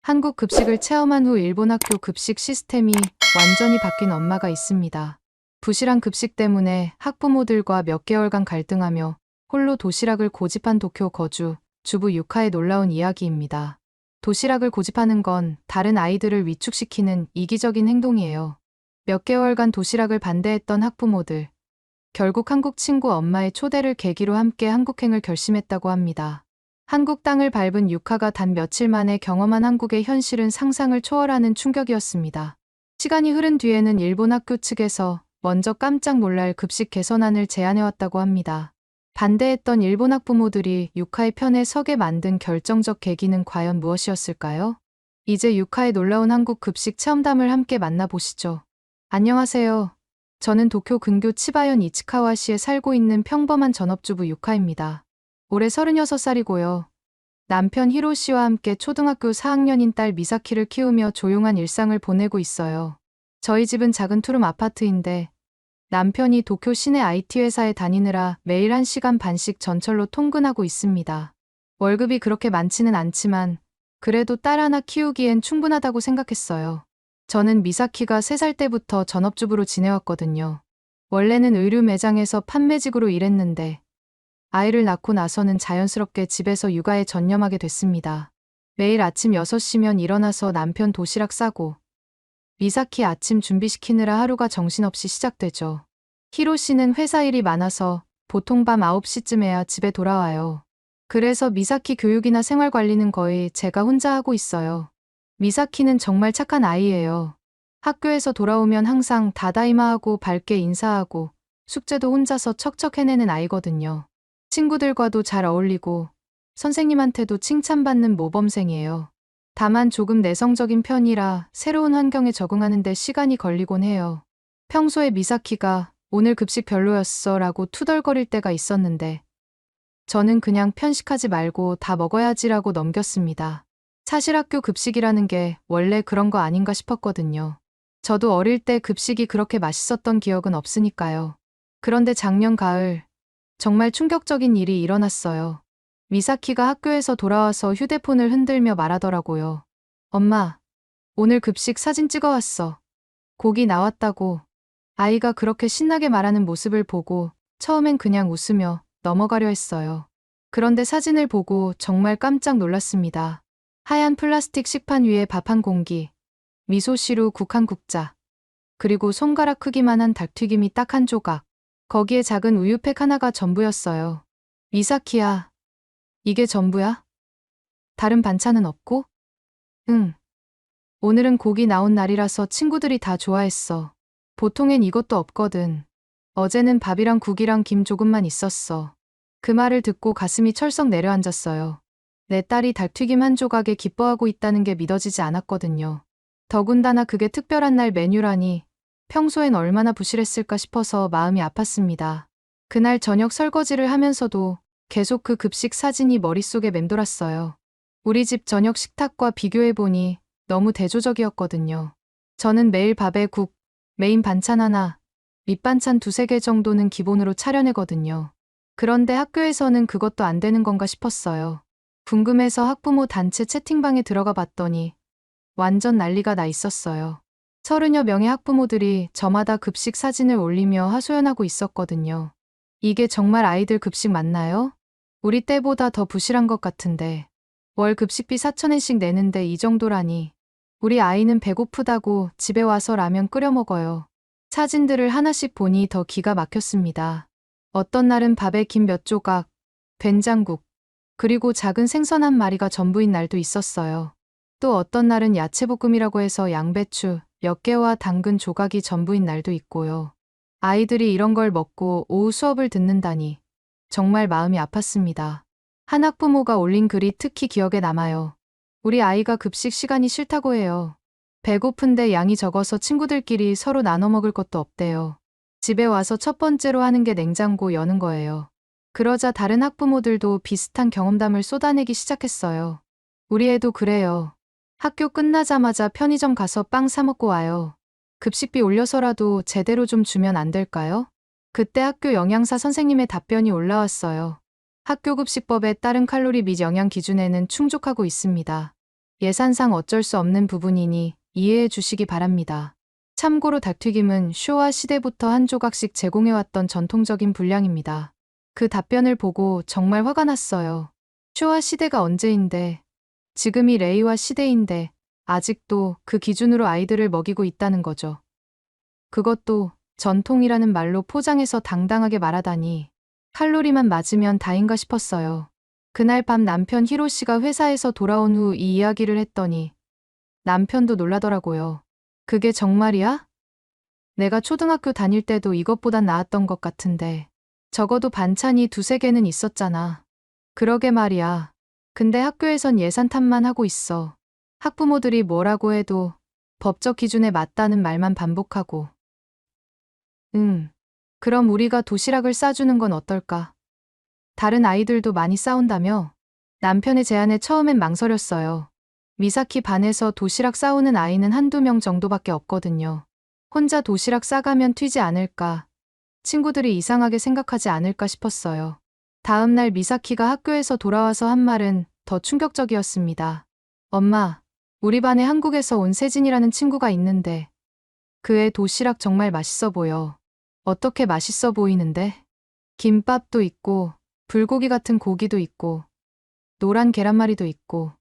한국 급식을 체험한 후 일본 학교 급식 시스템이 완전히 바뀐 엄마가 있습니다. 부실한 급식 때문에 학부모들과 몇 개월간 갈등하며 홀로 도시락을 고집한 도쿄 거주 주부 유카의 놀라운 이야기입니다. 도시락을 고집하는 건 다른 아이들을 위축시키는 이기적인 행동이에요. 몇 개월간 도시락을 반대했던 학부모들. 결국 한국 친구 엄마의 초대를 계기로 함께 한국행을 결심했다고 합니다. 한국 땅을 밟은 유카가 단 며칠 만에 경험한 한국의 현실은 상상을 초월하는 충격이었습니다. 시간이 흐른 뒤에는 일본 학교 측에서 먼저 깜짝 놀랄 급식 개선안을 제안해왔다고 합니다. 반대했던 일본 학부모들이 유카의 편에 서게 만든 결정적 계기는 과연 무엇이었을까요? 이제 유카의 놀라운 한국 급식 체험담을 함께 만나보시죠. 안녕하세요. 저는 도쿄 근교 치바현 이츠카와시에 살고 있는 평범한 전업주부 유카입니다. 올해 36살이고요. 남편 히로시와 함께 초등학교 4학년인 딸 미사키를 키우며 조용한 일상을 보내고 있어요. 저희 집은 작은 투룸 아파트인데 남편이 도쿄 시내 IT 회사에 다니느라 매일 1시간 반씩 전철로 통근하고 있습니다. 월급이 그렇게 많지는 않지만 그래도 딸 하나 키우기엔 충분하다고 생각했어요. 저는 미사키가 3살 때부터 전업주부로 지내왔거든요. 원래는 의류 매장에서 판매직으로 일했는데 아이를 낳고 나서는 자연스럽게 집에서 육아에 전념하게 됐습니다. 매일 아침 6시면 일어나서 남편 도시락 싸고 미사키 아침 준비시키느라 하루가 정신없이 시작되죠. 히로시는 회사 일이 많아서 보통 밤 9시쯤에야 집에 돌아와요. 그래서 미사키 교육이나 생활 관리는 거의 제가 혼자 하고 있어요. 미사키는 정말 착한 아이예요. 학교에서 돌아오면 항상 다다이마하고 밝게 인사하고 숙제도 혼자서 척척 해내는 아이거든요. 친구들과도 잘 어울리고 선생님한테도 칭찬받는 모범생이에요. 다만 조금 내성적인 편이라 새로운 환경에 적응하는 데 시간이 걸리곤 해요. 평소에 미사키가 오늘 급식 별로였어 라고 투덜거릴 때가 있었는데 저는 그냥 편식하지 말고 다 먹어야지라고 넘겼습니다. 사실 학교 급식이라는 게 원래 그런 거 아닌가 싶었거든요. 저도 어릴 때 급식이 그렇게 맛있었던 기억은 없으니까요. 그런데 작년 가을 정말 충격적인 일이 일어났어요. 미사키가 학교에서 돌아와서 휴대폰을 흔들며 말하더라고요. 엄마, 오늘 급식 사진 찍어왔어. 고기 나왔다고. 아이가 그렇게 신나게 말하는 모습을 보고 처음엔 그냥 웃으며 넘어가려 했어요. 그런데 사진을 보고 정말 깜짝 놀랐습니다. 하얀 플라스틱 식판 위에 밥 한 공기, 미소시루 국 한 국자, 그리고 손가락 크기만한 닭튀김이 딱 한 조각. 거기에 작은 우유팩 하나가 전부였어요. 미사키야, 이게 전부야? 다른 반찬은 없고? 응. 오늘은 고기 나온 날이라서 친구들이 다 좋아했어. 보통엔 이것도 없거든. 어제는 밥이랑 국이랑 김 조금만 있었어. 그 말을 듣고 가슴이 철썩 내려앉았어요. 내 딸이 닭튀김 한 조각에 기뻐하고 있다는 게 믿어지지 않았거든요. 더군다나 그게 특별한 날 메뉴라니 평소엔 얼마나 부실했을까 싶어서 마음이 아팠습니다. 그날 저녁 설거지를 하면서도 계속 그 급식 사진이 머릿속에 맴돌았어요. 우리 집 저녁 식탁과 비교해보니 너무 대조적이었거든요. 저는 매일 밥에 국, 메인 반찬 하나, 밑반찬 2~3개 정도는 기본으로 차려내거든요. 그런데 학교에서는 그것도 안 되는 건가 싶었어요. 궁금해서 학부모 단체 채팅방에 들어가 봤더니 완전 난리가 나 있었어요. 30여 명의 학부모들이 저마다 급식 사진을 올리며 하소연하고 있었거든요. 이게 정말 아이들 급식 맞나요? 우리 때보다 더 부실한 것 같은데. 월 급식비 4,000엔씩 내는데 이 정도라니. 우리 아이는 배고프다고 집에 와서 라면 끓여 먹어요. 사진들을 하나씩 보니 더 기가 막혔습니다. 어떤 날은 밥에 김 몇 조각, 된장국, 그리고 작은 생선 한 마리가 전부인 날도 있었어요. 또 어떤 날은 야채볶음이라고 해서 양배추 몇 개와 당근 조각이 전부인 날도 있고요. 아이들이 이런 걸 먹고 오후 수업을 듣는다니 정말 마음이 아팠습니다. 한 학부모가 올린 글이 특히 기억에 남아요. 우리 아이가 급식 시간이 싫다고 해요. 배고픈데 양이 적어서 친구들끼리 서로 나눠 먹을 것도 없대요. 집에 와서 첫 번째로 하는 게 냉장고 여는 거예요. 그러자 다른 학부모들도 비슷한 경험담을 쏟아내기 시작했어요. 우리 애도 그래요. 학교 끝나자마자 편의점 가서 빵 사 먹고 와요. 급식비 올려서라도 제대로 좀 주면 안 될까요? 그때 학교 영양사 선생님의 답변이 올라왔어요. 학교급식법에 따른 칼로리 및 영양 기준에는 충족하고 있습니다. 예산상 어쩔 수 없는 부분이니 이해해 주시기 바랍니다. 참고로 닭튀김은 쇼와 시대부터 한 조각씩 제공해왔던 전통적인 분량입니다. 그 답변을 보고 정말 화가 났어요. 쇼와 시대가 언제인데, 지금이 레이와 시대인데 아직도 그 기준으로 아이들을 먹이고 있다는 거죠. 그것도 전통이라는 말로 포장해서 당당하게 말하다니 칼로리만 맞으면 다인가 싶었어요. 그날 밤 남편 히로 씨가 회사에서 돌아온 후 이 이야기를 했더니 남편도 놀라더라고요. 그게 정말이야? 내가 초등학교 다닐 때도 이것보단 나았던 것 같은데. 적어도 반찬이 두세 개는 있었잖아. 그러게 말이야. 근데 학교에선 예산 탓만 하고 있어. 학부모들이 뭐라고 해도 법적 기준에 맞다는 말만 반복하고. 그럼 우리가 도시락을 싸주는 건 어떨까? 다른 아이들도 많이 싸운다며? 남편의 제안에 처음엔 망설였어요. 미사키 반에서 도시락 싸우는 아이는 한두 명 정도밖에 없거든요. 혼자 도시락 싸가면 튀지 않을까, 친구들이 이상하게 생각하지 않을까 싶었어요. 다음 날 미사키가 학교에서 돌아와서 한 말은 더 충격적이었습니다. 엄마, 우리 반에 한국에서 온 세진이라는 친구가 있는데 그 애 도시락 정말 맛있어 보여. 어떻게 맛있어 보이는데? 김밥도 있고 불고기 같은 고기도 있고 노란 계란말이도 있고,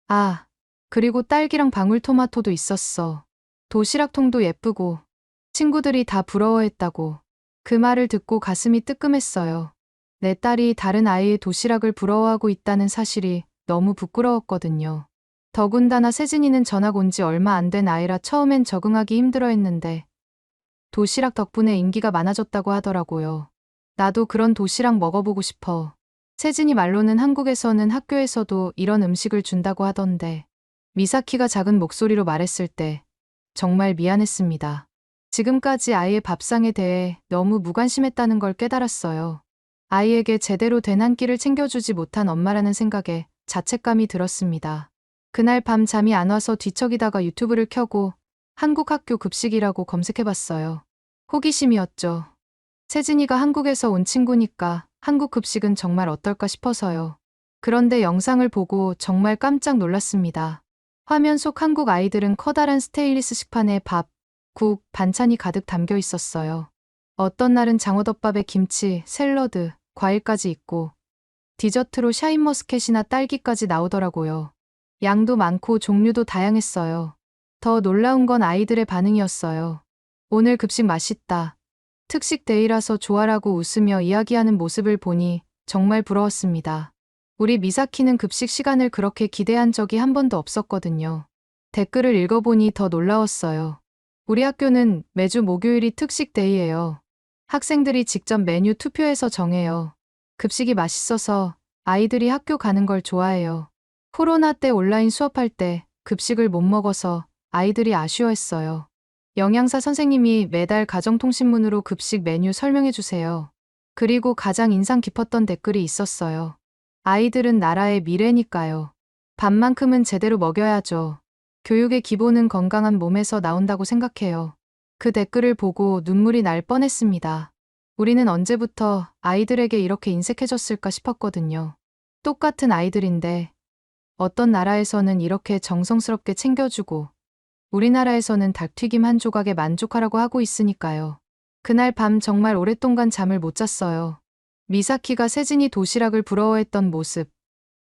아, 그리고 딸기랑 방울토마토도 있었어. 도시락통도 예쁘고 친구들이 다 부러워했다고. 그 말을 듣고 가슴이 뜨끔했어요. 내 딸이 다른 아이의 도시락을 부러워하고 있다는 사실이 너무 부끄러웠거든요. 더군다나 세진이는 전학 온 지 얼마 안 된 아이라 처음엔 적응하기 힘들어했는데 도시락 덕분에 인기가 많아졌다고 하더라고요. 나도 그런 도시락 먹어보고 싶어. 세진이 말로는 한국에서는 학교에서도 이런 음식을 준다고 하던데. 미사키가 작은 목소리로 말했을 때 정말 미안했습니다. 지금까지 아이의 밥상에 대해 너무 무관심했다는 걸 깨달았어요. 아이에게 제대로 된 한 끼를 챙겨주지 못한 엄마라는 생각에 자책감이 들었습니다. 그날 밤 잠이 안 와서 뒤척이다가 유튜브를 켜고 한국 학교 급식이라고 검색해봤어요. 호기심이었죠. 세진이가 한국에서 온 친구니까 한국 급식은 정말 어떨까 싶어서요. 그런데 영상을 보고 정말 깜짝 놀랐습니다. 화면 속 한국 아이들은 커다란 스테인리스 식판에 밥, 국, 반찬이 가득 담겨 있었어요. 어떤 날은 장어덮밥에 김치, 샐러드, 과일까지 있고 디저트로 샤인머스켓이나 딸기까지 나오더라고요. 양도 많고 종류도 다양했어요. 더 놀라운 건 아이들의 반응이었어요. 오늘 급식 맛있다. 특식 데이라서 좋아라고 웃으며 이야기하는 모습을 보니 정말 부러웠습니다. 우리 미사키는 급식 시간을 그렇게 기대한 적이 한 번도 없었거든요. 댓글을 읽어보니 더 놀라웠어요. 우리 학교는 매주 목요일이 특식 데이예요. 학생들이 직접 메뉴 투표해서 정해요. 급식이 맛있어서 아이들이 학교 가는 걸 좋아해요. 코로나 때 온라인 수업할 때 급식을 못 먹어서 아이들이 아쉬워했어요. 영양사 선생님이 매달 가정통신문으로 급식 메뉴 설명해 주세요. 그리고 가장 인상 깊었던 댓글이 있었어요. 아이들은 나라의 미래니까요. 밥만큼은 제대로 먹여야죠. 교육의 기본은 건강한 몸에서 나온다고 생각해요. 그 댓글을 보고 눈물이 날 뻔했습니다. 우리는 언제부터 아이들에게 이렇게 인색해졌을까 싶었거든요. 똑같은 아이들인데 어떤 나라에서는 이렇게 정성스럽게 챙겨주고 우리나라에서는 닭튀김 한 조각에 만족하라고 하고 있으니까요. 그날 밤 정말 오랫동안 잠을 못 잤어요. 미사키가 세진이 도시락을 부러워했던 모습,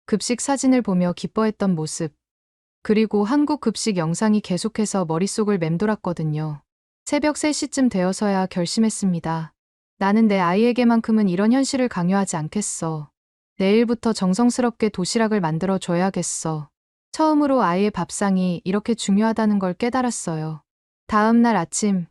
급식 사진을 보며 기뻐했던 모습, 그리고 한국 급식 영상이 계속해서 머릿속을 맴돌았거든요. 새벽 3시쯤 되어서야 결심했습니다. 나는 내 아이에게만큼은 이런 현실을 강요하지 않겠어. 내일부터 정성스럽게 도시락을 만들어 줘야겠어. 처음으로 아이의 밥상이 이렇게 중요하다는 걸 깨달았어요. 다음 날 아침,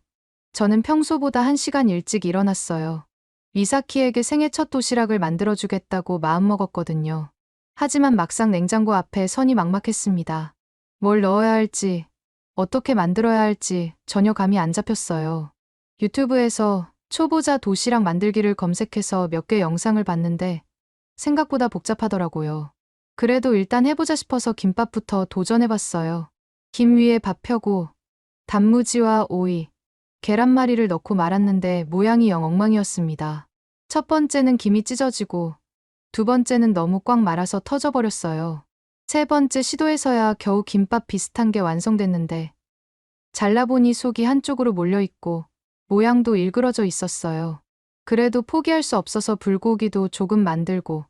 저는 평소보다 1시간 일찍 일어났어요. 미사키에게 생애 첫 도시락을 만들어주겠다고 마음먹었거든요. 하지만 막상 냉장고 앞에 선이 막막했습니다. 뭘 넣어야 할지, 어떻게 만들어야 할지 전혀 감이 안 잡혔어요. 유튜브에서 초보자 도시락 만들기를 검색해서 몇 개 영상을 봤는데 생각보다 복잡하더라고요. 그래도 일단 해보자 싶어서 김밥부터 도전해봤어요. 김 위에 밥 펴고 단무지와 오이, 계란말이를 넣고 말았는데 모양이 영 엉망이었습니다. 첫 번째는 김이 찢어지고 두 번째는 너무 꽉 말아서 터져버렸어요. 세 번째 시도에서야 겨우 김밥 비슷한 게 완성됐는데 잘라보니 속이 한쪽으로 몰려있고 모양도 일그러져 있었어요. 그래도 포기할 수 없어서 불고기도 조금 만들고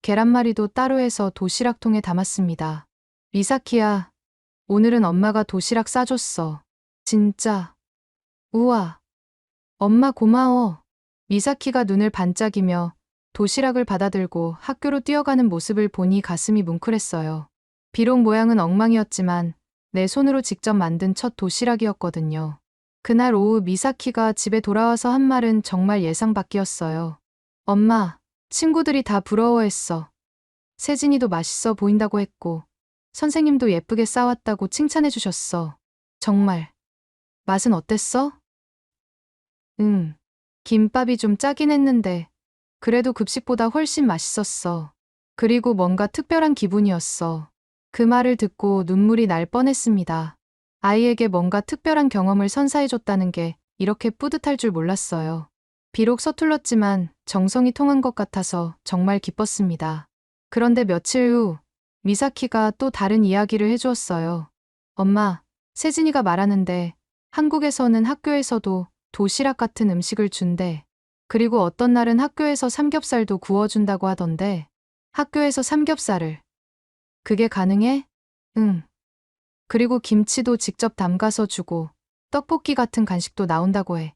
계란말이도 따로 해서 도시락통에 담았습니다. 미사키야, 오늘은 엄마가 도시락 싸줬어. 진짜. 우와. 엄마 고마워. 미사키가 눈을 반짝이며 도시락을 받아들고 학교로 뛰어가는 모습을 보니 가슴이 뭉클했어요. 비록 모양은 엉망이었지만 내 손으로 직접 만든 첫 도시락이었거든요. 그날 오후 미사키가 집에 돌아와서 한 말은 정말 예상 밖이었어요. 엄마, 친구들이 다 부러워했어. 세진이도 맛있어 보인다고 했고, 선생님도 예쁘게 싸왔다고 칭찬해 주셨어. 정말. 맛은 어땠어? 응. 김밥이 좀 짜긴 했는데, 그래도 급식보다 훨씬 맛있었어. 그리고 뭔가 특별한 기분이었어. 그 말을 듣고 눈물이 날 뻔했습니다. 아이에게 뭔가 특별한 경험을 선사해줬다는 게 이렇게 뿌듯할 줄 몰랐어요. 비록 서툴렀지만 정성이 통한 것 같아서 정말 기뻤습니다. 그런데 며칠 후 미사키가 또 다른 이야기를 해주었어요. 엄마, 세진이가 말하는데 한국에서는 학교에서도 도시락 같은 음식을 준대. 그리고 어떤 날은 학교에서 삼겹살도 구워준다고 하던데. 학교에서 삼겹살을. 그게 가능해? 응. 그리고 김치도 직접 담가서 주고 떡볶이 같은 간식도 나온다고 해.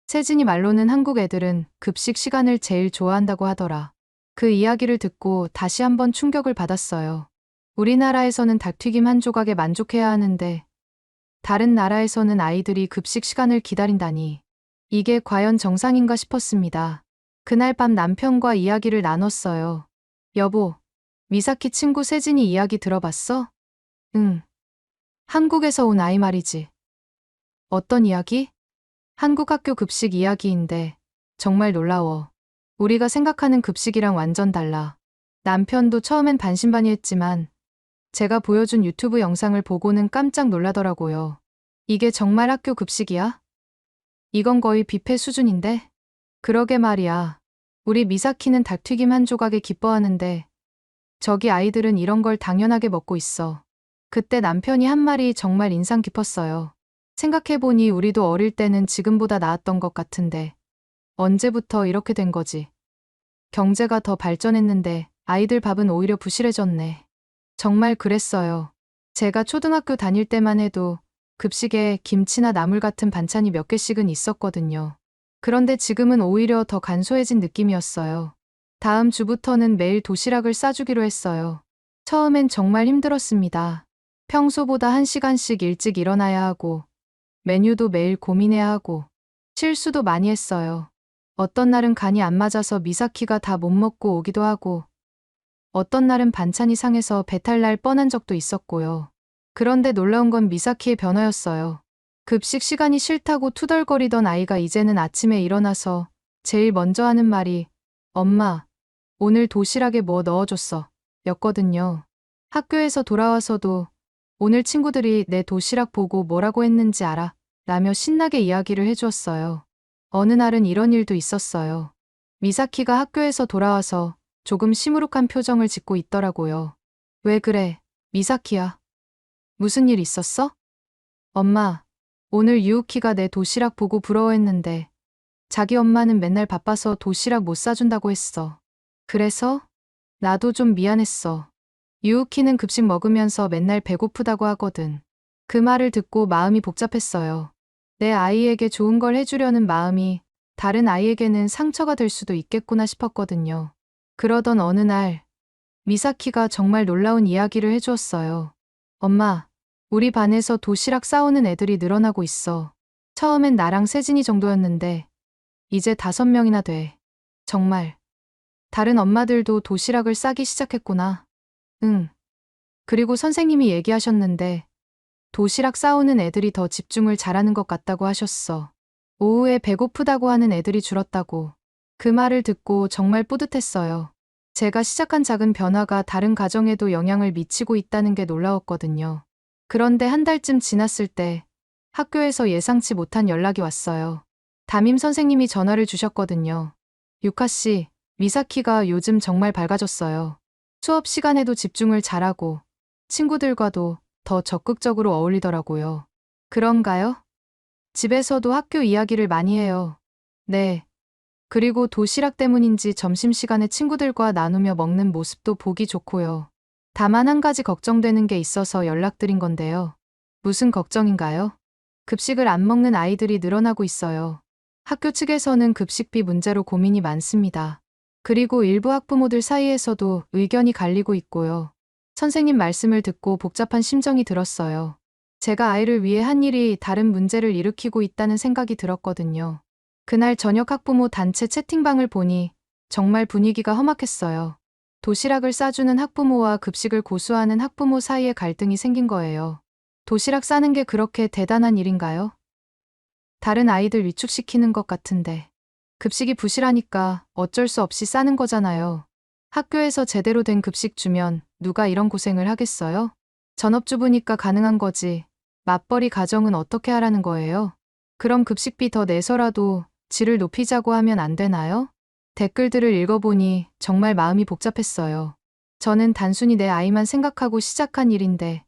세진이 말로는 한국 애들은 급식 시간을 제일 좋아한다고 하더라. 그 이야기를 듣고 다시 한번 충격을 받았어요. 우리나라에서는 닭튀김 한 조각에 만족해야 하는데 다른 나라에서는 아이들이 급식 시간을 기다린다니. 이게 과연 정상인가 싶었습니다. 그날 밤 남편과 이야기를 나눴어요. 여보, 미사키 친구 세진이 이야기 들어봤어? 응. 한국에서 온 아이 말이지. 어떤 이야기? 한국 학교 급식 이야기인데 정말 놀라워. 우리가 생각하는 급식이랑 완전 달라. 남편도 처음엔 반신반의했지만 제가 보여준 유튜브 영상을 보고는 깜짝 놀라더라고요. 이게 정말 학교 급식이야? 이건 거의 뷔페 수준인데? 그러게 말이야. 우리 미사키는 닭튀김 한 조각에 기뻐하는데 저기 아이들은 이런 걸 당연하게 먹고 있어. 그때 남편이 한 말이 정말 인상 깊었어요. 생각해보니 우리도 어릴 때는 지금보다 나았던 것 같은데 언제부터 이렇게 된 거지? 경제가 더 발전했는데 아이들 밥은 오히려 부실해졌네. 정말 그랬어요. 제가 초등학교 다닐 때만 해도 급식에 김치나 나물 같은 반찬이 몇 개씩은 있었거든요. 그런데 지금은 오히려 더 간소해진 느낌이었어요. 다음 주부터는 매일 도시락을 싸주기로 했어요. 처음엔 정말 힘들었습니다. 평소보다 1시간씩 일찍 일어나야 하고 메뉴도 매일 고민해야 하고 실수도 많이 했어요. 어떤 날은 간이 안 맞아서 미사키가 다 못 먹고 오기도 하고 어떤 날은 반찬이 상해서 배탈 날 뻔한 적도 있었고요. 그런데 놀라운 건 미사키의 변화였어요. 급식 시간이 싫다고 투덜거리던 아이가 이제는 아침에 일어나서 제일 먼저 하는 말이 엄마, 오늘 도시락에 뭐 넣어줬어? 였거든요. 학교에서 돌아와서도 오늘 친구들이 내 도시락 보고 뭐라고 했는지 알아? 라며 신나게 이야기를 해주었어요. 어느 날은 이런 일도 있었어요. 미사키가 학교에서 돌아와서 조금 시무룩한 표정을 짓고 있더라고요. 왜 그래, 미사키야? 무슨 일 있었어? 엄마, 오늘 유우키가 내 도시락 보고 부러워했는데 자기 엄마는 맨날 바빠서 도시락 못 싸준다고 했어. 그래서? 나도 좀 미안했어. 유우키는 급식 먹으면서 맨날 배고프다고 하거든. 그 말을 듣고 마음이 복잡했어요. 내 아이에게 좋은 걸 해주려는 마음이 다른 아이에게는 상처가 될 수도 있겠구나 싶었거든요. 그러던 어느 날 미사키가 정말 놀라운 이야기를 해주었어요. 엄마, 우리 반에서 도시락 싸오는 애들이 늘어나고 있어. 처음엔 나랑 세진이 정도였는데 이제 5명이나 돼. 정말. 다른 엄마들도 도시락을 싸기 시작했구나. 응. 그리고 선생님이 얘기하셨는데 도시락 싸오는 애들이 더 집중을 잘하는 것 같다고 하셨어. 오후에 배고프다고 하는 애들이 줄었다고. 그 말을 듣고 정말 뿌듯했어요. 제가 시작한 작은 변화가 다른 가정에도 영향을 미치고 있다는 게 놀라웠거든요. 그런데 한 달쯤 지났을 때 학교에서 예상치 못한 연락이 왔어요. 담임 선생님이 전화를 주셨거든요. 유카 씨, 미사키가 요즘 정말 밝아졌어요. 수업 시간에도 집중을 잘하고 친구들과도 더 적극적으로 어울리더라고요. 그런가요? 집에서도 학교 이야기를 많이 해요. 네. 그리고 도시락 때문인지 점심시간에 친구들과 나누며 먹는 모습도 보기 좋고요. 다만 한 가지 걱정되는 게 있어서 연락드린 건데요. 무슨 걱정인가요? 급식을 안 먹는 아이들이 늘어나고 있어요. 학교 측에서는 급식비 문제로 고민이 많습니다. 그리고 일부 학부모들 사이에서도 의견이 갈리고 있고요. 선생님 말씀을 듣고 복잡한 심정이 들었어요. 제가 아이를 위해 한 일이 다른 문제를 일으키고 있다는 생각이 들었거든요. 그날 저녁 학부모 단체 채팅방을 보니 정말 분위기가 험악했어요. 도시락을 싸주는 학부모와 급식을 고수하는 학부모 사이에 갈등이 생긴 거예요. 도시락 싸는 게 그렇게 대단한 일인가요? 다른 아이들 위축시키는 것 같은데. 급식이 부실하니까 어쩔 수 없이 싸는 거잖아요. 학교에서 제대로 된 급식 주면 누가 이런 고생을 하겠어요? 전업주부니까 가능한 거지. 맞벌이 가정은 어떻게 하라는 거예요? 그럼 급식비 더 내서라도 질을 높이자고 하면 안 되나요? 댓글들을 읽어보니 정말 마음이 복잡했어요. 저는 단순히 내 아이만 생각하고 시작한 일인데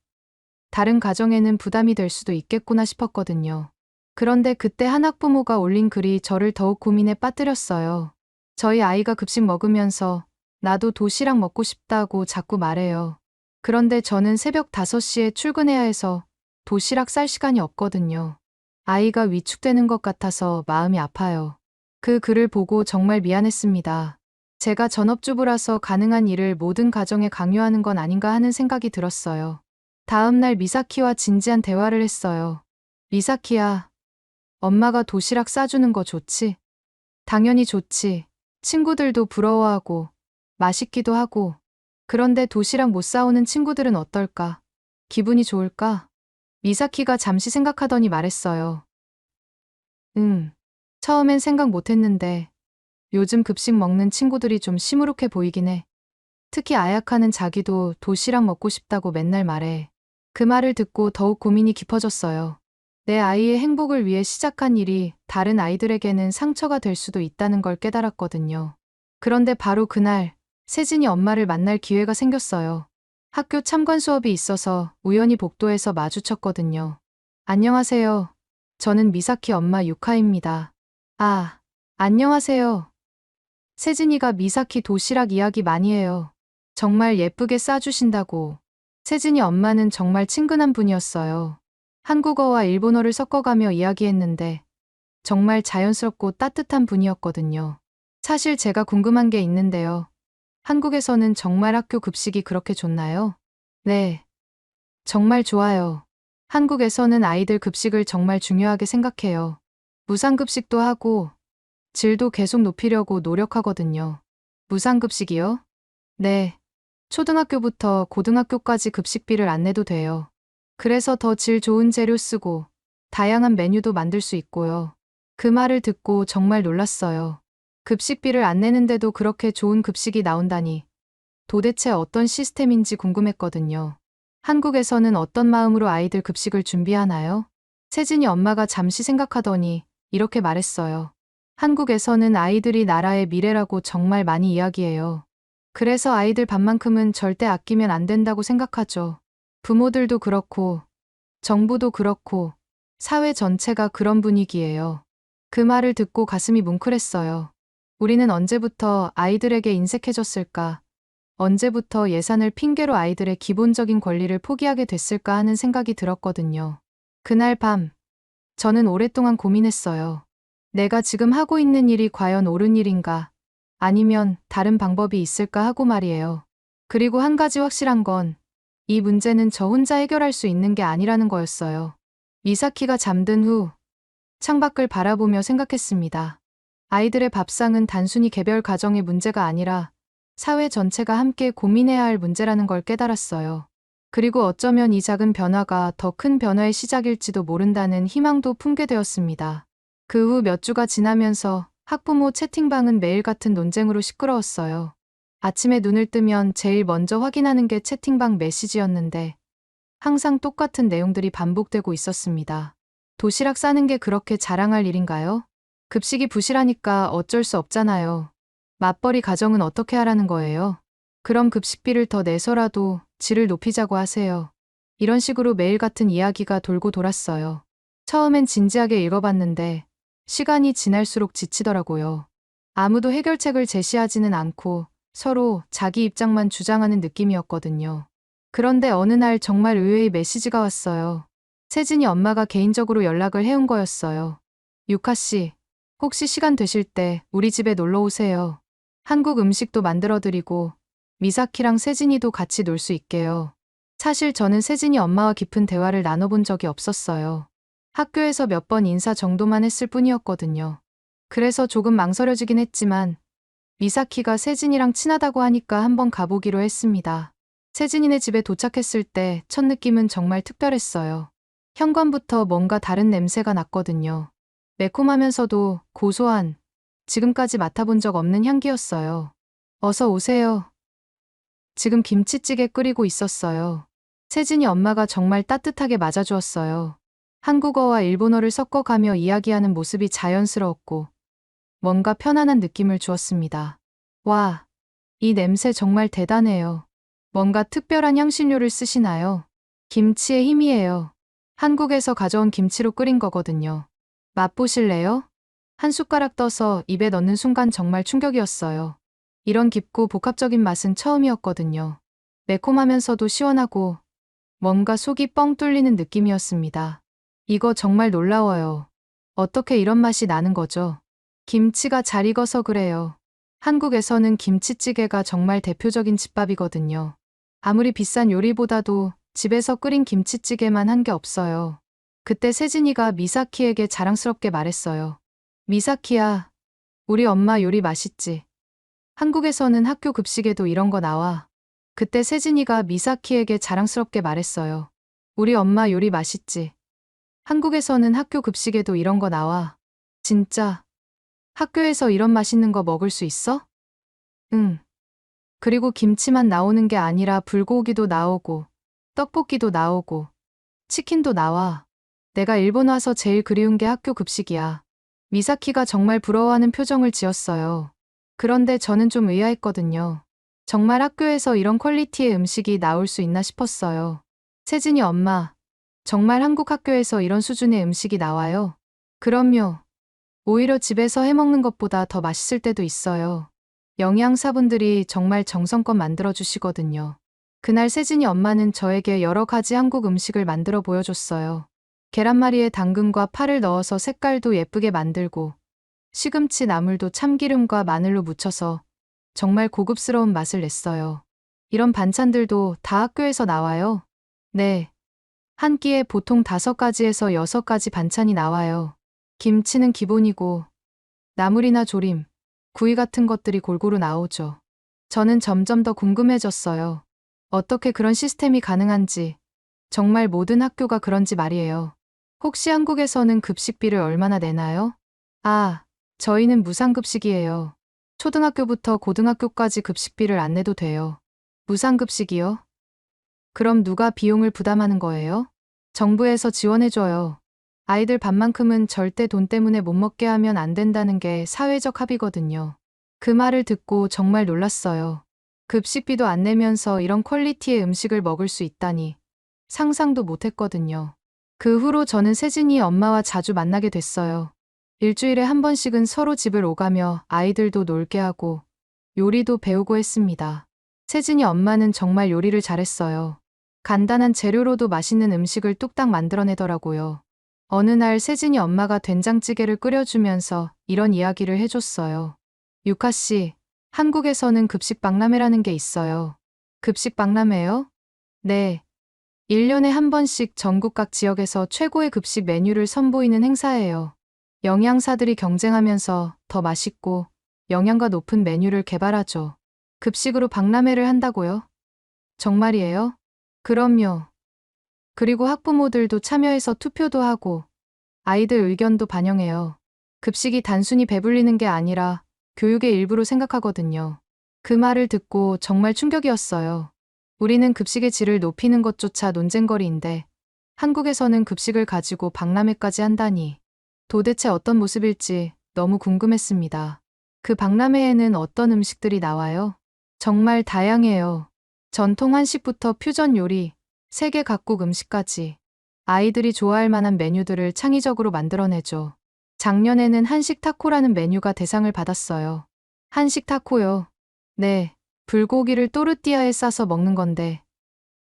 다른 가정에는 부담이 될 수도 있겠구나 싶었거든요. 그런데 그때 한 학부모가 올린 글이 저를 더욱 고민에 빠뜨렸어요. 저희 아이가 급식 먹으면서 나도 도시락 먹고 싶다고 자꾸 말해요. 그런데 저는 새벽 5시에 출근해야 해서 도시락 쌀 시간이 없거든요. 아이가 위축되는 것 같아서 마음이 아파요. 그 글을 보고 정말 미안했습니다. 제가 전업주부라서 가능한 일을 모든 가정에 강요하는 건 아닌가 하는 생각이 들었어요. 다음 날 미사키와 진지한 대화를 했어요. 미사키야, 엄마가 도시락 싸주는 거 좋지? 당연히 좋지. 친구들도 부러워하고 맛있기도 하고. 그런데 도시락 못 싸오는 친구들은 어떨까? 기분이 좋을까? 미사키가 잠시 생각하더니 말했어요. 처음엔 생각 못 했는데 요즘 급식 먹는 친구들이 좀 시무룩해 보이긴 해. 특히 아야카는 자기도 도시락 먹고 싶다고 맨날 말해. 그 말을 듣고 더욱 고민이 깊어졌어요. 내 아이의 행복을 위해 시작한 일이 다른 아이들에게는 상처가 될 수도 있다는 걸 깨달았거든요. 그런데 바로 그날 세진이 엄마를 만날 기회가 생겼어요. 학교 참관 수업이 있어서 우연히 복도에서 마주쳤거든요. 안녕하세요. 저는 미사키 엄마 유카입니다. 아, 안녕하세요. 세진이가 미사키 도시락 이야기 많이 해요. 정말 예쁘게 싸주신다고. 세진이 엄마는 정말 친근한 분이었어요. 한국어와 일본어를 섞어가며 이야기했는데 정말 자연스럽고 따뜻한 분이었거든요. 사실 제가 궁금한 게 있는데요. 한국에서는 정말 학교 급식이 그렇게 좋나요? 네, 정말 좋아요. 한국에서는 아이들 급식을 정말 중요하게 생각해요. 무상급식도 하고 질도 계속 높이려고 노력하거든요. 무상급식이요? 네. 초등학교부터 고등학교까지 급식비를 안 내도 돼요. 그래서 더 질 좋은 재료 쓰고 다양한 메뉴도 만들 수 있고요. 그 말을 듣고 정말 놀랐어요. 급식비를 안 내는데도 그렇게 좋은 급식이 나온다니. 도대체 어떤 시스템인지 궁금했거든요. 한국에서는 어떤 마음으로 아이들 급식을 준비하나요? 세진이 엄마가 잠시 생각하더니 이렇게 말했어요. 한국에서는 아이들이 나라의 미래라고 정말 많이 이야기해요. 그래서 아이들 밥만큼은 절대 아끼면 안 된다고 생각하죠. 부모들도 그렇고, 정부도 그렇고, 사회 전체가 그런 분위기예요. 그 말을 듣고 가슴이 뭉클했어요. 우리는 언제부터 아이들에게 인색해졌을까? 언제부터 예산을 핑계로 아이들의 기본적인 권리를 포기하게 됐을까 하는 생각이 들었거든요. 그날 밤, 저는 오랫동안 고민했어요. 내가 지금 하고 있는 일이 과연 옳은 일인가? 아니면 다른 방법이 있을까 하고 말이에요. 그리고 한 가지 확실한 건 이 문제는 저 혼자 해결할 수 있는 게 아니라는 거였어요. 미사키가 잠든 후 창밖을 바라보며 생각했습니다. 아이들의 밥상은 단순히 개별 가정의 문제가 아니라 사회 전체가 함께 고민해야 할 문제라는 걸 깨달았어요. 그리고 어쩌면 이 작은 변화가 더 큰 변화의 시작일지도 모른다는 희망도 품게 되었습니다. 그 후 몇 주가 지나면서 학부모 채팅방은 매일 같은 논쟁으로 시끄러웠어요. 아침에 눈을 뜨면 제일 먼저 확인하는 게 채팅방 메시지였는데 항상 똑같은 내용들이 반복되고 있었습니다. 도시락 싸는 게 그렇게 자랑할 일인가요? 급식이 부실하니까 어쩔 수 없잖아요. 맞벌이 가정은 어떻게 하라는 거예요? 그럼 급식비를 더 내서라도 질을 높이자고 하세요. 이런 식으로 매일 같은 이야기가 돌고 돌았어요. 처음엔 진지하게 읽어봤는데 시간이 지날수록 지치더라고요. 아무도 해결책을 제시하지는 않고 서로 자기 입장만 주장하는 느낌이었거든요. 그런데 어느 날 정말 의외의 메시지가 왔어요. 세진이 엄마가 개인적으로 연락을 해온 거였어요. 유카 씨, 혹시 시간 되실 때 우리 집에 놀러 오세요. 한국 음식도 만들어드리고 미사키랑 세진이도 같이 놀 수 있게요. 사실 저는 세진이 엄마와 깊은 대화를 나눠본 적이 없었어요. 학교에서 몇 번 인사 정도만 했을 뿐이었거든요. 그래서 조금 망설여지긴 했지만 미사키가 세진이랑 친하다고 하니까 한번 가보기로 했습니다. 세진이네 집에 도착했을 때 첫 느낌은 정말 특별했어요. 현관부터 뭔가 다른 냄새가 났거든요. 매콤하면서도 고소한, 지금까지 맡아본 적 없는 향기였어요. 어서 오세요. 지금 김치찌개 끓이고 있었어요. 세진이 엄마가 정말 따뜻하게 맞아주었어요. 한국어와 일본어를 섞어가며 이야기하는 모습이 자연스러웠고 뭔가 편안한 느낌을 주었습니다. 와, 이 냄새 정말 대단해요. 뭔가 특별한 향신료를 쓰시나요? 김치의 힘이에요. 한국에서 가져온 김치로 끓인 거거든요. 맛보실래요? 한 숟가락 떠서 입에 넣는 순간 정말 충격이었어요. 이런 깊고 복합적인 맛은 처음이었거든요. 매콤하면서도 시원하고 뭔가 속이 뻥 뚫리는 느낌이었습니다. 이거 정말 놀라워요. 어떻게 이런 맛이 나는 거죠? 김치가 잘 익어서 그래요. 한국에서는 김치찌개가 정말 대표적인 집밥이거든요. 아무리 비싼 요리보다도 집에서 끓인 김치찌개만 한 게 없어요. 그때 세진이가 미사키에게 자랑스럽게 말했어요. 미사키야, 우리 엄마 요리 맛있지? 한국에서는 학교 급식에도 이런 거 나와. 그때 세진이가 미사키에게 자랑스럽게 말했어요. 우리 엄마 요리 맛있지? 한국에서는 학교 급식에도 이런 거 나와. 진짜? 학교에서 이런 맛있는 거 먹을 수 있어? 응. 그리고 김치만 나오는 게 아니라 불고기도 나오고, 떡볶이도 나오고, 치킨도 나와. 내가 일본 와서 제일 그리운 게 학교 급식이야. 미사키가 정말 부러워하는 표정을 지었어요. 그런데 저는 좀 의아했거든요. 정말 학교에서 이런 퀄리티의 음식이 나올 수 있나 싶었어요. 세진이 엄마, 정말 한국 학교에서 이런 수준의 음식이 나와요? 그럼요. 오히려 집에서 해먹는 것보다 더 맛있을 때도 있어요. 영양사분들이 정말 정성껏 만들어주시거든요. 그날 세진이 엄마는 저에게 여러 가지 한국 음식을 만들어 보여줬어요. 계란말이에 당근과 파를 넣어서 색깔도 예쁘게 만들고 시금치 나물도 참기름과 마늘로 무쳐서 정말 고급스러운 맛을 냈어요. 이런 반찬들도 다 학교에서 나와요? 네. 한 끼에 보통 5가지에서 6가지 반찬이 나와요. 김치는 기본이고 나물이나 조림, 구이 같은 것들이 골고루 나오죠. 저는 점점 더 궁금해졌어요. 어떻게 그런 시스템이 가능한지, 정말 모든 학교가 그런지 말이에요. 혹시 한국에서는 급식비를 얼마나 내나요? 아, 저희는 무상급식이에요. 초등학교부터 고등학교까지 급식비를 안 내도 돼요. 무상급식이요? 그럼 누가 비용을 부담하는 거예요? 정부에서 지원해줘요. 아이들 밥만큼은 절대 돈 때문에 못 먹게 하면 안 된다는 게 사회적 합의거든요. 그 말을 듣고 정말 놀랐어요. 급식비도 안 내면서 이런 퀄리티의 음식을 먹을 수 있다니 상상도 못 했거든요. 그 후로 저는 세진이 엄마와 자주 만나게 됐어요. 일주일에 한 번씩은 서로 집을 오가며 아이들도 놀게 하고 요리도 배우고 했습니다. 세진이 엄마는 정말 요리를 잘했어요. 간단한 재료로도 맛있는 음식을 뚝딱 만들어내더라고요. 어느 날 세진이 엄마가 된장찌개를 끓여주면서 이런 이야기를 해줬어요. 유카 씨, 한국에서는 급식 박람회라는 게 있어요. 급식 박람회요? 네. 1년에 한 번씩 전국 각 지역에서 최고의 급식 메뉴를 선보이는 행사예요. 영양사들이 경쟁하면서 더 맛있고 영양가 높은 메뉴를 개발하죠. 급식으로 박람회를 한다고요? 정말이에요? 그럼요. 그리고 학부모들도 참여해서 투표도 하고 아이들 의견도 반영해요. 급식이 단순히 배불리는 게 아니라 교육의 일부로 생각하거든요. 그 말을 듣고 정말 충격이었어요. 우리는 급식의 질을 높이는 것조차 논쟁거리인데 한국에서는 급식을 가지고 박람회까지 한다니 도대체 어떤 모습일지 너무 궁금했습니다. 그 박람회에는 어떤 음식들이 나와요? 정말 다양해요. 전통 한식부터 퓨전 요리, 세계 각국 음식까지 아이들이 좋아할 만한 메뉴들을 창의적으로 만들어내죠. 작년에는 한식 타코라는 메뉴가 대상을 받았어요. 한식 타코요. 네, 불고기를 또르띠아에 싸서 먹는 건데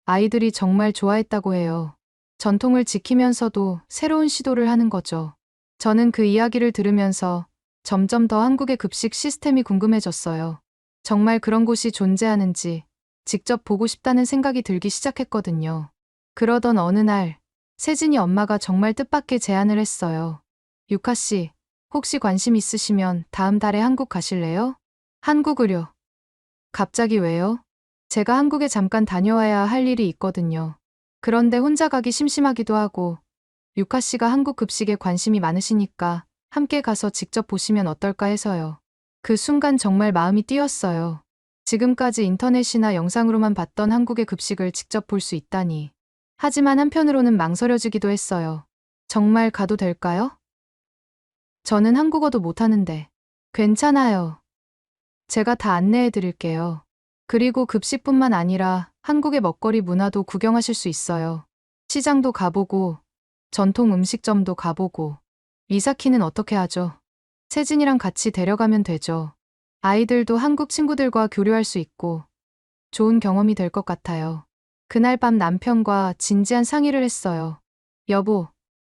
아이들이 정말 좋아했다고 해요. 전통을 지키면서도 새로운 시도를 하는 거죠. 저는 그 이야기를 들으면서 점점 더 한국의 급식 시스템이 궁금해졌어요. 정말 그런 곳이 존재하는지 직접 보고 싶다는 생각이 들기 시작했거든요. 그러던 어느 날, 세진이 엄마가 정말 뜻밖의 제안을 했어요. 유카 씨, 혹시 관심 있으시면 다음 달에 한국 가실래요? 한국으요. 갑자기 왜요? 제가 한국에 잠깐 다녀와야 할 일이 있거든요. 그런데 혼자 가기 심심하기도 하고, 유카 씨가 한국 급식에 관심이 많으시니까 함께 가서 직접 보시면 어떨까 해서요. 그 순간 정말 마음이 뛰었어요. 지금까지 인터넷이나 영상으로만 봤던 한국의 급식을 직접 볼 수 있다니. 하지만 한편으로는 망설여지기도 했어요. 정말 가도 될까요? 저는 한국어도 못하는데. 괜찮아요. 제가 다 안내해 드릴게요. 그리고 급식뿐만 아니라 한국의 먹거리 문화도 구경하실 수 있어요. 시장도 가보고, 전통 음식점도 가보고. 미사키는 어떻게 하죠? 세진이랑 같이 데려가면 되죠. 아이들도 한국 친구들과 교류할 수 있고 좋은 경험이 될 것 같아요. 그날 밤 남편과 진지한 상의를 했어요. 여보,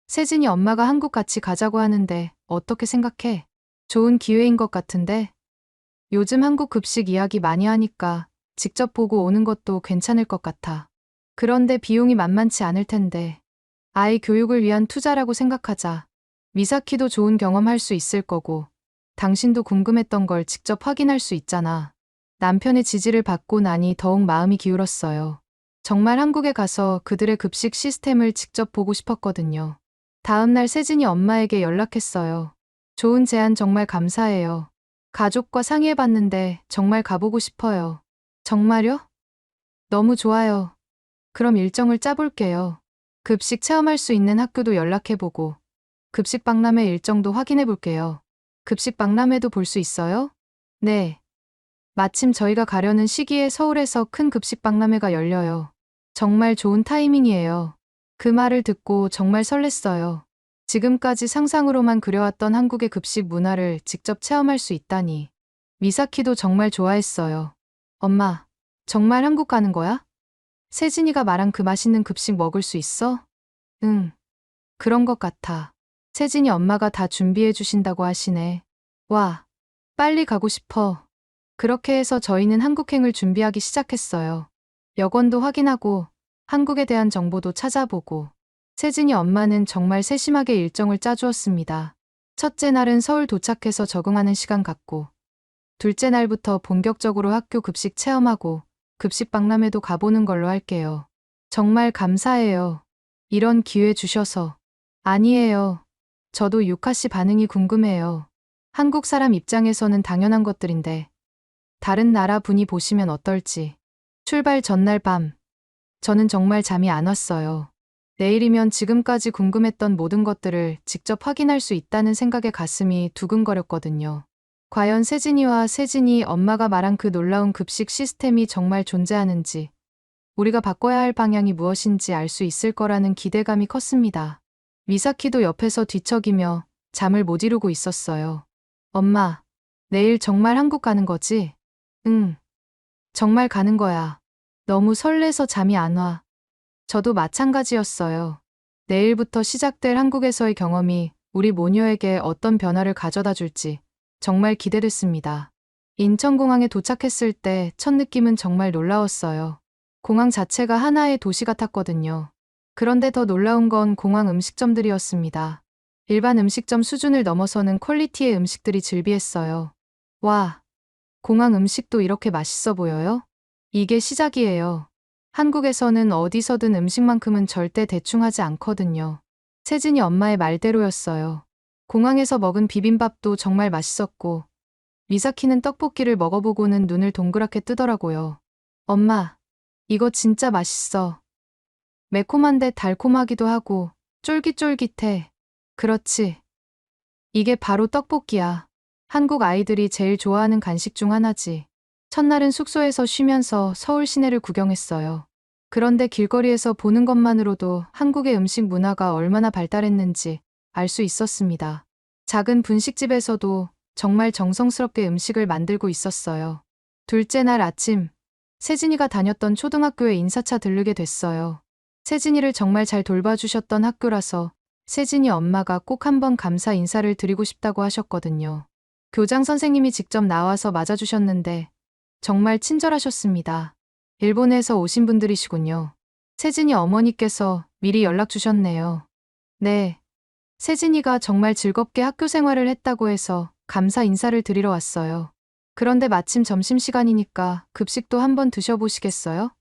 세진이 엄마가 한국 같이 가자고 하는데 어떻게 생각해? 좋은 기회인 것 같은데? 요즘 한국 급식 이야기 많이 하니까 직접 보고 오는 것도 괜찮을 것 같아. 그런데 비용이 만만치 않을 텐데. 아이 교육을 위한 투자라고 생각하자. 미사키도 좋은 경험할 수 있을 거고, 당신도 궁금했던 걸 직접 확인할 수 있잖아. 남편의 지지를 받고 나니 더욱 마음이 기울었어요. 정말 한국에 가서 그들의 급식 시스템을 직접 보고 싶었거든요. 다음 날 세진이 엄마에게 연락했어요. 좋은 제안 정말 감사해요. 가족과 상의해봤는데 정말 가보고 싶어요. 정말요? 너무 좋아요. 그럼 일정을 짜볼게요. 급식 체험할 수 있는 학교도 연락해보고, 급식 박람회 일정도 확인해볼게요. 급식 박람회도 볼 수 있어요? 네. 마침 저희가 가려는 시기에 서울에서 큰 급식 박람회가 열려요. 정말 좋은 타이밍이에요. 그 말을 듣고 정말 설렜어요. 지금까지 상상으로만 그려왔던 한국의 급식 문화를 직접 체험할 수 있다니. 미사키도 정말 좋아했어요. 엄마, 정말 한국 가는 거야? 세진이가 말한 그 맛있는 급식 먹을 수 있어? 응, 그런 것 같아. 세진이 엄마가 다 준비해 주신다고 하시네. 와, 빨리 가고 싶어. 그렇게 해서 저희는 한국행을 준비하기 시작했어요. 여권도 확인하고 한국에 대한 정보도 찾아보고 세진이 엄마는 정말 세심하게 일정을 짜주었습니다. 첫째 날은 서울 도착해서 적응하는 시간 갖고 둘째 날부터 본격적으로 학교 급식 체험하고 급식 박람회도 가보는 걸로 할게요. 정말 감사해요. 이런 기회 주셔서. 아니에요. 저도 유카 씨 반응이 궁금해요. 한국 사람 입장에서는 당연한 것들인데 다른 나라 분이 보시면 어떨지. 출발 전날 밤, 저는 정말 잠이 안 왔어요. 내일이면 지금까지 궁금했던 모든 것들을 직접 확인할 수 있다는 생각에 가슴이 두근거렸거든요. 과연 세진이 엄마가 말한 그 놀라운 급식 시스템이 정말 존재하는지, 우리가 바꿔야 할 방향이 무엇인지 알 수 있을 거라는 기대감이 컸습니다. 미사키도 옆에서 뒤척이며 잠을 못 이루고 있었어요. 엄마, 내일 정말 한국 가는 거지? 응, 정말 가는 거야. 너무 설레서 잠이 안 와. 저도 마찬가지였어요. 내일부터 시작될 한국에서의 경험이 우리 모녀에게 어떤 변화를 가져다 줄지 정말 기대됐습니다. 인천공항에 도착했을 때 첫 느낌은 정말 놀라웠어요. 공항 자체가 하나의 도시 같았거든요. 그런데 더 놀라운 건 공항 음식점들이었습니다. 일반 음식점 수준을 넘어서는 퀄리티의 음식들이 즐비했어요. 와, 공항 음식도 이렇게 맛있어 보여요? 이게 시작이에요. 한국에서는 어디서든 음식만큼은 절대 대충 하지 않거든요. 세진이 엄마의 말대로였어요. 공항에서 먹은 비빔밥도 정말 맛있었고, 미사키는 떡볶이를 먹어보고는 눈을 동그랗게 뜨더라고요. 엄마, 이거 진짜 맛있어. 매콤한데 달콤하기도 하고, 쫄깃쫄깃해. 그렇지. 이게 바로 떡볶이야. 한국 아이들이 제일 좋아하는 간식 중 하나지. 첫날은 숙소에서 쉬면서 서울 시내를 구경했어요. 그런데 길거리에서 보는 것만으로도 한국의 음식 문화가 얼마나 발달했는지 알 수 있었습니다. 작은 분식집에서도 정말 정성스럽게 음식을 만들고 있었어요. 둘째 날 아침, 세진이가 다녔던 초등학교에 인사차 들르게 됐어요. 세진이를 정말 잘 돌봐주셨던 학교라서 세진이 엄마가 꼭 한번 감사 인사를 드리고 싶다고 하셨거든요. 교장 선생님이 직접 나와서 맞아주셨는데 정말 친절하셨습니다. 일본에서 오신 분들이시군요. 세진이 어머니께서 미리 연락 주셨네요. 네. 세진이가 정말 즐겁게 학교 생활을 했다고 해서 감사 인사를 드리러 왔어요. 그런데 마침 점심시간이니까 급식도 한번 드셔보시겠어요?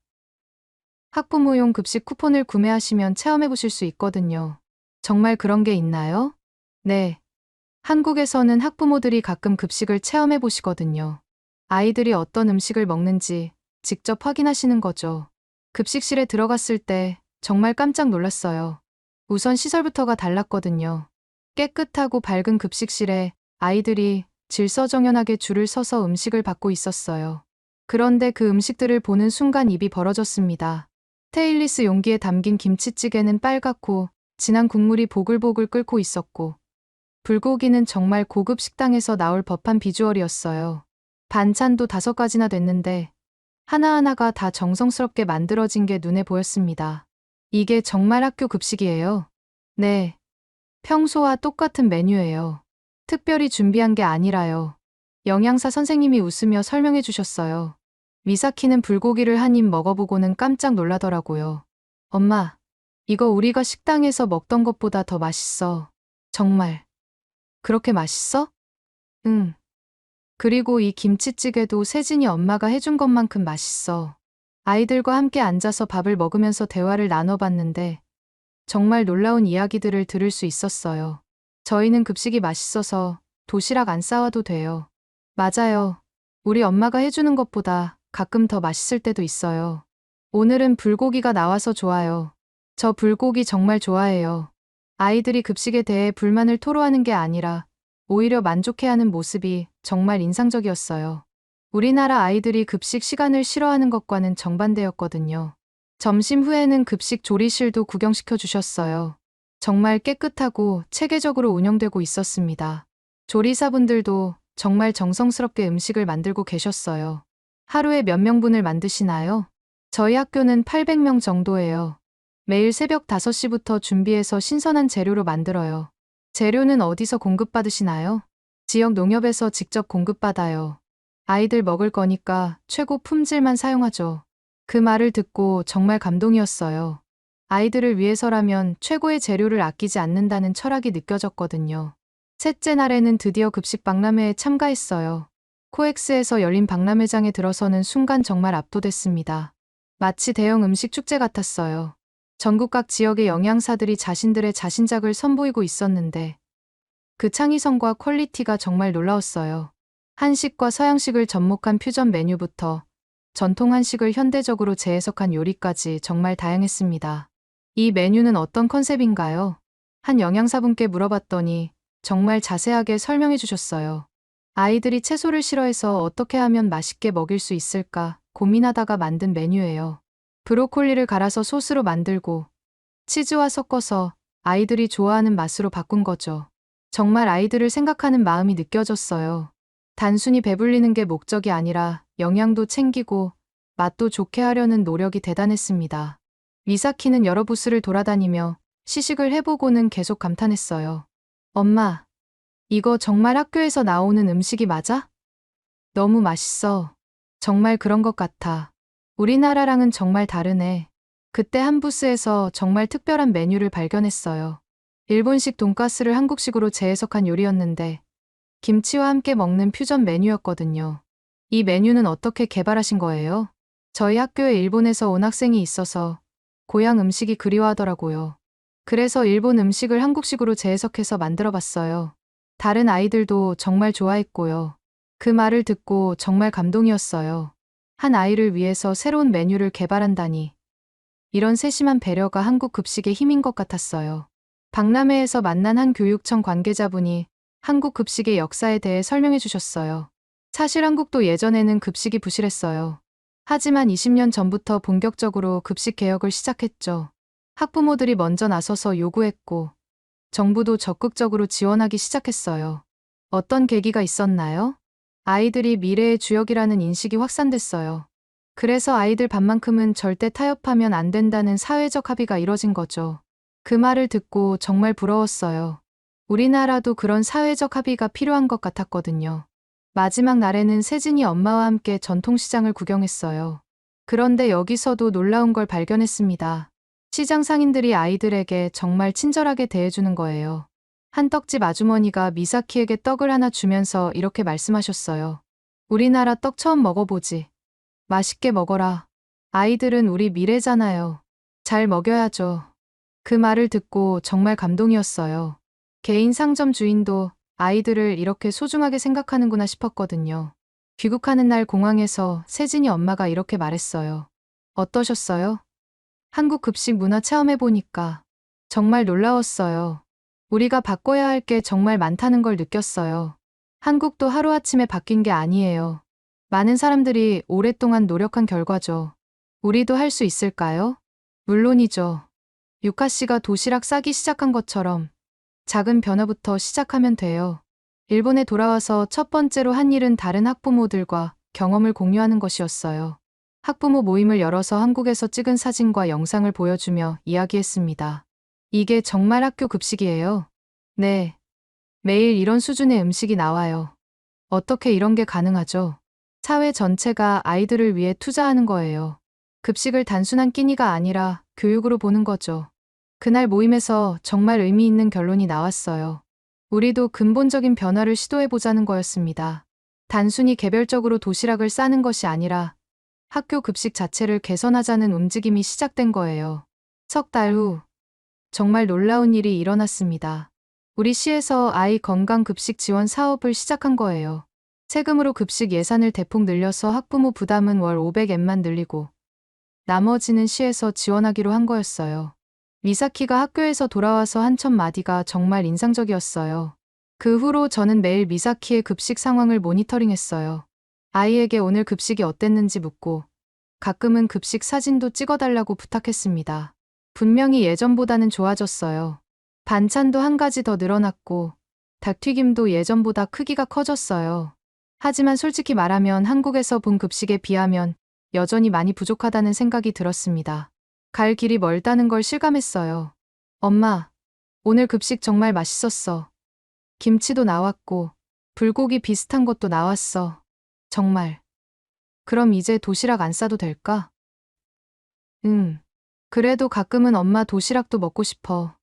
학부모용 급식 쿠폰을 구매하시면 체험해보실 수 있거든요. 정말 그런 게 있나요? 네. 한국에서는 학부모들이 가끔 급식을 체험해보시거든요. 아이들이 어떤 음식을 먹는지 직접 확인하시는 거죠. 급식실에 들어갔을 때 정말 깜짝 놀랐어요. 우선 시설부터가 달랐거든요. 깨끗하고 밝은 급식실에 아이들이 질서정연하게 줄을 서서 음식을 받고 있었어요. 그런데 그 음식들을 보는 순간 입이 벌어졌습니다. 스테인리스 용기에 담긴 김치찌개는 빨갛고 진한 국물이 보글보글 끓고 있었고, 불고기는 정말 고급 식당에서 나올 법한 비주얼이었어요. 반찬도 5가지나 됐는데 하나하나가 다 정성스럽게 만들어진 게 눈에 보였습니다. 이게 정말 학교 급식이에요? 네. 평소와 똑같은 메뉴예요. 특별히 준비한 게 아니라요. 영양사 선생님이 웃으며 설명해 주셨어요. 미사키는 불고기를 한 입 먹어보고는 깜짝 놀라더라고요. 엄마, 이거 우리가 식당에서 먹던 것보다 더 맛있어. 정말. 그렇게 맛있어? 응. 그리고 이 김치찌개도 세진이 엄마가 해준 것만큼 맛있어. 아이들과 함께 앉아서 밥을 먹으면서 대화를 나눠봤는데 정말 놀라운 이야기들을 들을 수 있었어요. 저희는 급식이 맛있어서 도시락 안 싸와도 돼요. 맞아요. 우리 엄마가 해주는 것보다 가끔 더 맛있을 때도 있어요. 오늘은 불고기가 나와서 좋아요. 저 불고기 정말 좋아해요. 아이들이 급식에 대해 불만을 토로하는 게 아니라 오히려 만족해하는 모습이 정말 인상적이었어요. 우리나라 아이들이 급식 시간을 싫어하는 것과는 정반대였거든요. 점심 후에는 급식 조리실도 구경시켜 주셨어요. 정말 깨끗하고 체계적으로 운영되고 있었습니다. 조리사분들도 정말 정성스럽게 음식을 만들고 계셨어요. 하루에 몇 명분을 만드시나요? 저희 학교는 800명 정도예요. 매일 새벽 5시부터 준비해서 신선한 재료로 만들어요. 재료는 어디서 공급받으시나요? 지역 농협에서 직접 공급받아요. 아이들 먹을 거니까 최고 품질만 사용하죠. 그 말을 듣고 정말 감동이었어요. 아이들을 위해서라면 최고의 재료를 아끼지 않는다는 철학이 느껴졌거든요. 셋째 날에는 드디어 급식 박람회에 참가했어요. 코엑스에서 열린 박람회장에 들어서는 순간 정말 압도됐습니다. 마치 대형 음식 축제 같았어요. 전국 각 지역의 영양사들이 자신들의 자신작을 선보이고 있었는데 그 창의성과 퀄리티가 정말 놀라웠어요. 한식과 서양식을 접목한 퓨전 메뉴부터 전통 한식을 현대적으로 재해석한 요리까지 정말 다양했습니다. 이 메뉴는 어떤 컨셉인가요? 한 영양사분께 물어봤더니 정말 자세하게 설명해 주셨어요. 아이들이 채소를 싫어해서 어떻게 하면 맛있게 먹일 수 있을까 고민하다가 만든 메뉴예요. 브로콜리를 갈아서 소스로 만들고 치즈와 섞어서 아이들이 좋아하는 맛으로 바꾼 거죠. 정말 아이들을 생각하는 마음이 느껴졌어요. 단순히 배불리는 게 목적이 아니라 영양도 챙기고 맛도 좋게 하려는 노력이 대단했습니다. 미사키는 여러 부스를 돌아다니며 시식을 해보고는 계속 감탄했어요. 엄마, 이거 정말 학교에서 나오는 음식이 맞아? 너무 맛있어. 정말 그런 것 같아. 우리나라랑은 정말 다르네. 그때 한 부스에서 정말 특별한 메뉴를 발견했어요. 일본식 돈가스를 한국식으로 재해석한 요리였는데 김치와 함께 먹는 퓨전 메뉴였거든요. 이 메뉴는 어떻게 개발하신 거예요? 저희 학교에 일본에서 온 학생이 있어서 고향 음식이 그리워하더라고요. 그래서 일본 음식을 한국식으로 재해석해서 만들어 봤어요. 다른 아이들도 정말 좋아했고요. 그 말을 듣고 정말 감동이었어요. 한 아이를 위해서 새로운 메뉴를 개발한다니. 이런 세심한 배려가 한국 급식의 힘인 것 같았어요. 박람회에서 만난 한 교육청 관계자분이 한국 급식의 역사에 대해 설명해 주셨어요. 사실 한국도 예전에는 급식이 부실했어요. 하지만 20년 전부터 본격적으로 급식 개혁을 시작했죠. 학부모들이 먼저 나서서 요구했고, 정부도 적극적으로 지원하기 시작했어요. 어떤 계기가 있었나요? 아이들이 미래의 주역이라는 인식이 확산됐어요. 그래서 아이들 밥만큼은 절대 타협하면 안 된다는 사회적 합의가 이뤄진 거죠. 그 말을 듣고 정말 부러웠어요. 우리나라도 그런 사회적 합의가 필요한 것 같았거든요. 마지막 날에는 세진이 엄마와 함께 전통시장을 구경했어요. 그런데 여기서도 놀라운 걸 발견했습니다. 시장 상인들이 아이들에게 정말 친절하게 대해주는 거예요. 한 떡집 아주머니가 미사키에게 떡을 하나 주면서 이렇게 말씀하셨어요. 우리나라 떡 처음 먹어보지. 맛있게 먹어라. 아이들은 우리 미래잖아요. 잘 먹여야죠. 그 말을 듣고 정말 감동이었어요. 개인 상점 주인도 아이들을 이렇게 소중하게 생각하는구나 싶었거든요. 귀국하는 날 공항에서 세진이 엄마가 이렇게 말했어요. 어떠셨어요? 한국 급식 문화 체험해보니까 정말 놀라웠어요. 우리가 바꿔야 할 게 정말 많다는 걸 느꼈어요. 한국도 하루아침에 바뀐 게 아니에요. 많은 사람들이 오랫동안 노력한 결과죠. 우리도 할 수 있을까요? 물론이죠. 유카 씨가 도시락 싸기 시작한 것처럼 작은 변화부터 시작하면 돼요. 일본에 돌아와서 첫 번째로 한 일은 다른 학부모들과 경험을 공유하는 것이었어요. 학부모 모임을 열어서 한국에서 찍은 사진과 영상을 보여주며 이야기했습니다. 이게 정말 학교 급식이에요. 네. 매일 이런 수준의 음식이 나와요. 어떻게 이런 게 가능하죠? 사회 전체가 아이들을 위해 투자하는 거예요. 급식을 단순한 끼니가 아니라 교육으로 보는 거죠. 그날 모임에서 정말 의미 있는 결론이 나왔어요. 우리도 근본적인 변화를 시도해보자는 거였습니다. 단순히 개별적으로 도시락을 싸는 것이 아니라 학교 급식 자체를 개선하자는 움직임이 시작된 거예요. 석 달 후, 정말 놀라운 일이 일어났습니다. 우리 시에서 아이 건강 급식 지원 사업을 시작한 거예요. 세금으로 급식 예산을 대폭 늘려서 학부모 부담은 월 500엔만 늘리고 나머지는 시에서 지원하기로 한 거였어요. 미사키가 학교에서 돌아와서 한 첫 마디가 정말 인상적이었어요. 그 후로 저는 매일 미사키의 급식 상황을 모니터링했어요. 아이에게 오늘 급식이 어땠는지 묻고 가끔은 급식 사진도 찍어달라고 부탁했습니다. 분명히 예전보다는 좋아졌어요. 반찬도 한 가지 더 늘어났고 닭튀김도 예전보다 크기가 커졌어요. 하지만 솔직히 말하면 한국에서 본 급식에 비하면 여전히 많이 부족하다는 생각이 들었습니다. 갈 길이 멀다는 걸 실감했어요. 엄마, 오늘 급식 정말 맛있었어. 김치도 나왔고 불고기 비슷한 것도 나왔어. 정말. 그럼 이제 도시락 안 싸도 될까? 응. 그래도 가끔은 엄마 도시락도 먹고 싶어.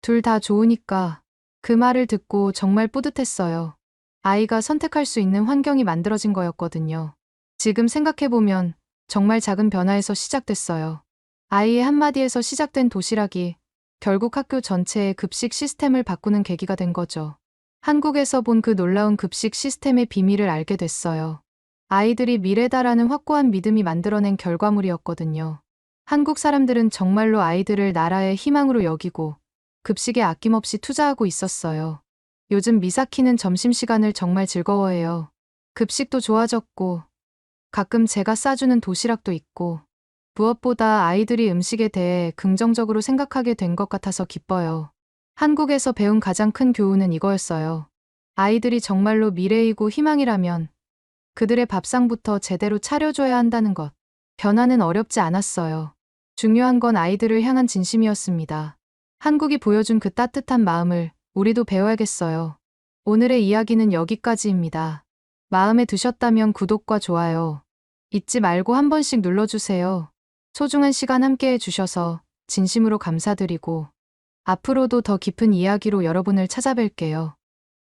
둘 다 좋으니까. 그 말을 듣고 정말 뿌듯했어요. 아이가 선택할 수 있는 환경이 만들어진 거였거든요. 지금 생각해보면 정말 작은 변화에서 시작됐어요. 아이의 한마디에서 시작된 도시락이 결국 학교 전체의 급식 시스템을 바꾸는 계기가 된 거죠. 한국에서 본 그 놀라운 급식 시스템의 비밀을 알게 됐어요. 아이들이 미래다라는 확고한 믿음이 만들어낸 결과물이었거든요. 한국 사람들은 정말로 아이들을 나라의 희망으로 여기고 급식에 아낌없이 투자하고 있었어요. 요즘 미사키는 점심시간을 정말 즐거워해요. 급식도 좋아졌고 가끔 제가 싸주는 도시락도 있고 무엇보다 아이들이 음식에 대해 긍정적으로 생각하게 된 것 같아서 기뻐요. 한국에서 배운 가장 큰 교훈은 이거였어요. 아이들이 정말로 미래이고 희망이라면 그들의 밥상부터 제대로 차려줘야 한다는 것. 변화는 어렵지 않았어요. 중요한 건 아이들을 향한 진심이었습니다. 한국이 보여준 그 따뜻한 마음을 우리도 배워야겠어요. 오늘의 이야기는 여기까지입니다. 마음에 드셨다면 구독과 좋아요 잊지 말고 한 번씩 눌러주세요. 소중한 시간 함께 해주셔서 진심으로 감사드리고 앞으로도 더 깊은 이야기로 여러분을 찾아뵐게요.